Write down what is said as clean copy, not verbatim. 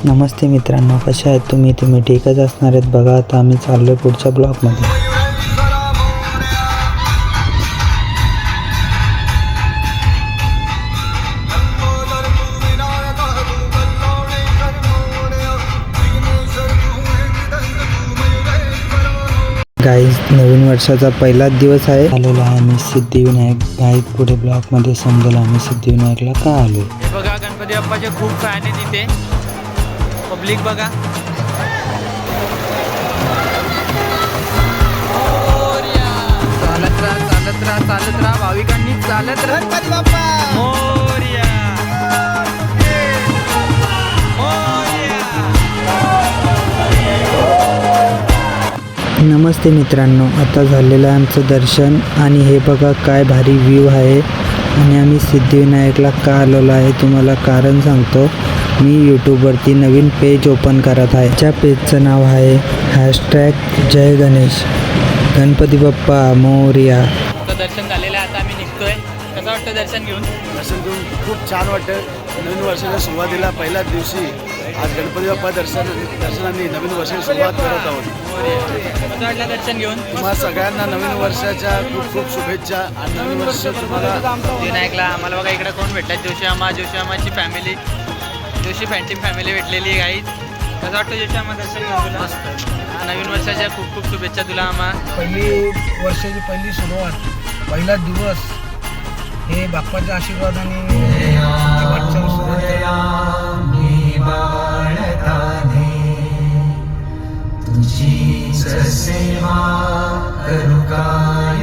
नमस्ते मित्रांनो, कशा आहेत तुम्ही ठीकच असणार आहेत बघा. आता आम्ही चाललो पुढच्या ब्लॉगमध्ये. गाईज, नवीन वर्षाचा पहिलाच दिवस आहे. आलेलो आहे आम्ही सिद्धिविनायक. गाईज, पुढे ब्लॉगमध्ये समजेल आम्ही सिद्धिविनायकला का आलो. हे बघा, गणपती बाप्पाचे खूप फॅन आहे तिथे. पब्लिक बघा. चालत राहा भाविकांनी, चालत राहा. गणपती बाप्पा मोरया. नमस्ते मित्रांनो, आता झालेलं आहे आमचं दर्शन आणि हे बघा काय भारी व्ह्यू आहे. आणि आम्ही सिद्धिविनायकला का आलेलो आहे तुम्हाला कारण सांगतो. मी यूट्यूबवरती नवीन पेज ओपन करत आहे. त्या पेजचं नाव आहे #जय गणेश. गणपती बाप्पा मोरया. दर्शन झालेलं आहे, आता आम्ही निघतोय. कसं वाटतं दर्शन घेऊन खूप छान वाटतं. नवीन वर्षाच्या सुरुवातीला पहिल्याच दिवशी आज गणपती बाप्पा दर्शनाने नवीन वर्षाची सुरुवात करत आहोत. कसं वाटलं दर्शन घेऊन? तुम्हाला सगळ्यांना नवीन वर्षाच्या खूप खूप शुभेच्छा. आणि नवीन वर्ष तुम्हाला विनायकला आम्हाला बघा इकडे कोण भेटतात. जोशी फॅमिली, जोशी फॅमिली भेटलेली आहे. गाईज, कसं वाटतं जोशी दर्शन घेऊन? मस्त. नवीन वर्षाच्या खूप खूप शुभेच्छा तुला. वर्षाची पहिली सुरुवात, पहिला दिवस हे बाप्पाच्या आशीर्वादाने तुझी सेवा करू काय